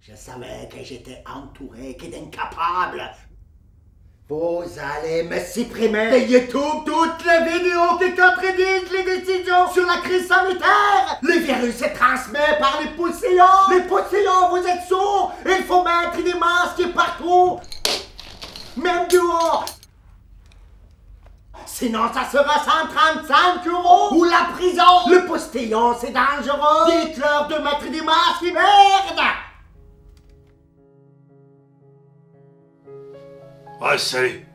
Je savais que j'étais entouré, qu'il est incapable. Vous allez me supprimer de YouTube toutes les vidéos qui contredisent les décisions sur la crise sanitaire. Le virus se transmet par les poussillons. Les poussillons, vous êtes sourds. Il faut mettre des masques partout, même dehors. Sinon, ça sera 135 € ou la prison. Le postillon, c'est dangereux. Dites-leur de mettre des masques, merde. Ouais, salut.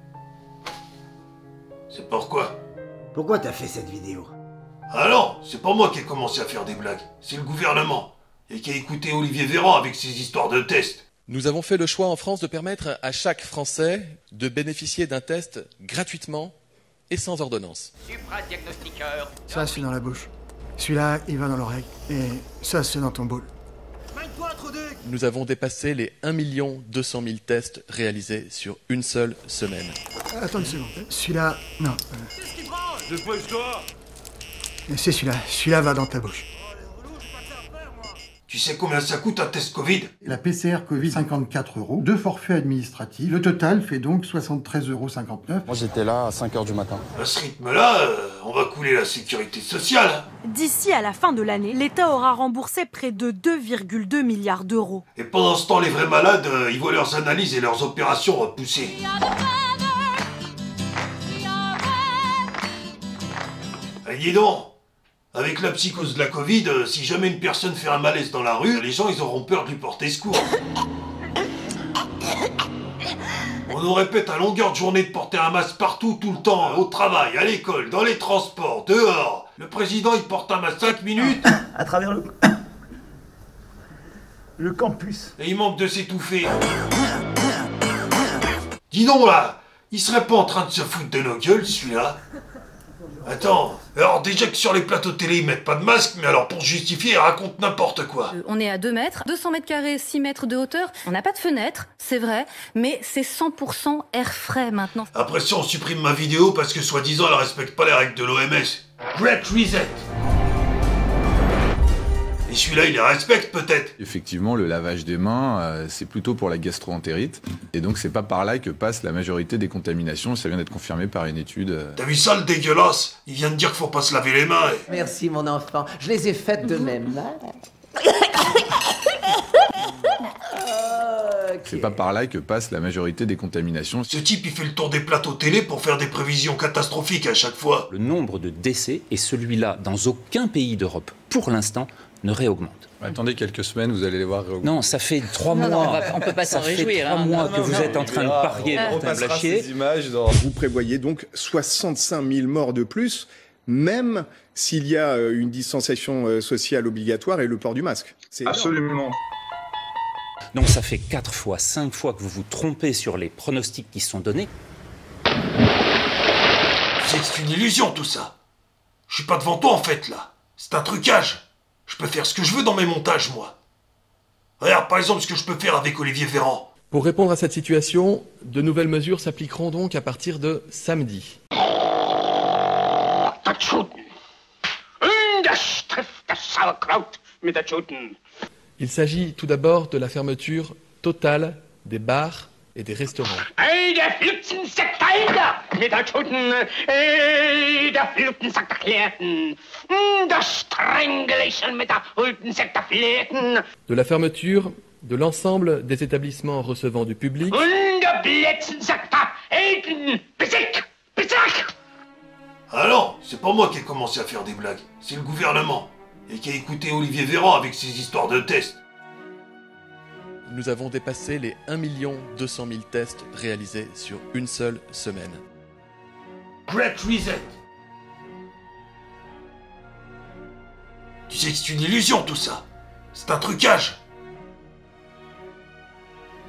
C'est pourquoi? Pourquoi t'as fait cette vidéo? Ah non, c'est pas moi qui ai commencé à faire des blagues. C'est le gouvernement. Et qui a écouté Olivier Véran avec ses histoires de tests. Nous avons fait le choix en France de permettre à chaque Français de bénéficier d'un test gratuitement et sans ordonnance. Ça, c'est dans la bouche. Celui-là, il va dans l'oreille. Et ça, c'est dans ton bol. Nous avons dépassé les 1 200 000 tests réalisés sur une seule semaine. Attends une seconde. Celui-là, non. Dépêche-toi. C'est celui-là. Celui-là va dans ta bouche. Tu sais combien ça coûte un test Covid? La PCR Covid, 54 €, 2 forfaits administratifs. Le total fait donc 73,59 €. Moi j'étais là à 5 h du matin. À ce rythme-là, on va couler la sécurité sociale. Hein. D'ici à la fin de l'année, l'État aura remboursé près de 2,2 milliards d'euros. Et pendant ce temps, les vrais malades, ils voient leurs analyses et leurs opérations repoussées. Et dis donc, avec la psychose de la Covid, si jamais une personne fait un malaise dans la rue, les gens ils auront peur de lui porter secours. On nous répète à longueur de journée de porter un masque partout, tout le temps, au travail, à l'école, dans les transports, dehors. Le président il porte un masque 5 minutes. À travers le campus. Et il manque de s'étouffer. Dis donc là, il serait pas en train de se foutre de nos gueules celui-là? Attends, alors déjà que sur les plateaux télé ils mettent pas de masque, mais alors pour justifier ils racontent n'importe quoi. On est à 2 mètres, 200 mètres carrés, 6 mètres de hauteur. On n'a pas de fenêtre, c'est vrai, mais c'est 100% air frais maintenant. Après ça on supprime ma vidéo parce que soi-disant elle respecte pas les règles de l'OMS. Great Reset. Et celui-là, il les respecte peut-être. Effectivement, le lavage des mains, c'est plutôt pour la gastro-entérite. Et donc, c'est pas par là que passe la majorité des contaminations. Ça vient d'être confirmé par une étude. T'as vu ça, le dégueulasse? Il vient de dire qu'il faut pas se laver les mains. Et... Merci, mon enfant. Je les ai faites de même. C'est pas par là que passe la majorité des contaminations. Ce type, il fait le tour des plateaux télé pour faire des prévisions catastrophiques à chaque fois. Le nombre de décès est celui-là dans aucun pays d'Europe, pour l'instant, ne réaugmente. Attendez quelques semaines, vous allez les voir réaugmenter. Non, ça fait 3 mois. Non, on peut pas s'en réjouir. Ça fait 3 mois que vous êtes en train de parier pour blachier. Vous prévoyez donc 65 000 morts de plus, même s'il y a une distanciation sociale obligatoire et le port du masque. Absolument. Donc ça fait 4 fois, 5 fois que vous vous trompez sur les pronostics qui sont donnés. C'est une illusion tout ça. Je suis pas devant toi en fait là. C'est un trucage. Je peux faire ce que je veux dans mes montages, moi. Regarde par exemple ce que je peux faire avec Olivier Véran. Pour répondre à cette situation, de nouvelles mesures s'appliqueront donc à partir de samedi. Il s'agit tout d'abord de la fermeture totale des bars et des restaurants. De la fermeture de l'ensemble des établissements recevant du public. Ah non, c'est pas moi qui ai commencé à faire des blagues, c'est le gouvernement. Et qui a écouté Olivier Véran avec ses histoires de tests. Nous avons dépassé les 1 200 000 tests réalisés sur une seule semaine. Great Reset. Tu sais que c'est une illusion tout ça. C'est un trucage.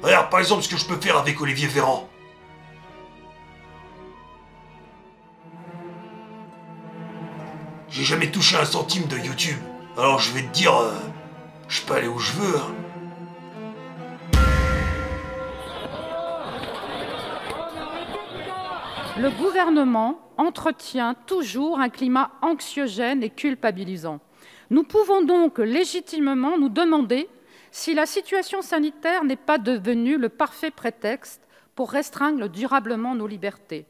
Regarde par exemple ce que je peux faire avec Olivier Véran. J'ai jamais touché un centime de YouTube. Alors je vais te dire, je peux aller où je veux. Hein. Le gouvernement entretient toujours un climat anxiogène et culpabilisant. Nous pouvons donc légitimement nous demander si la situation sanitaire n'est pas devenue le parfait prétexte pour restreindre durablement nos libertés.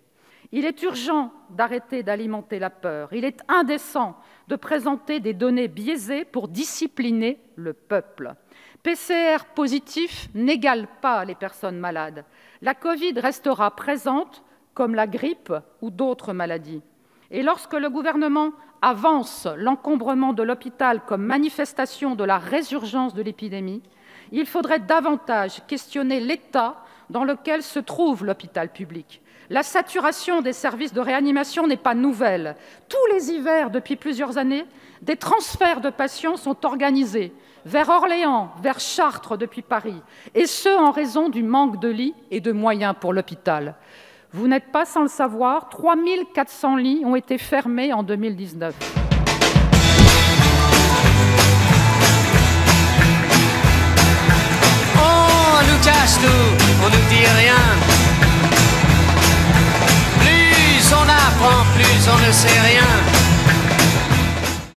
Il est urgent d'arrêter d'alimenter la peur. Il est indécent de présenter des données biaisées pour discipliner le peuple. PCR positif n'égale pas les personnes malades. La Covid restera présente comme la grippe ou d'autres maladies. Et lorsque le gouvernement avance l'encombrement de l'hôpital comme manifestation de la résurgence de l'épidémie, il faudrait davantage questionner l'état dans lequel se trouve l'hôpital public. La saturation des services de réanimation n'est pas nouvelle. Tous les hivers, depuis plusieurs années, des transferts de patients sont organisés vers Orléans, vers Chartres depuis Paris, et ce en raison du manque de lits et de moyens pour l'hôpital. Vous n'êtes pas sans le savoir, 3 400 lits ont été fermés en 2019.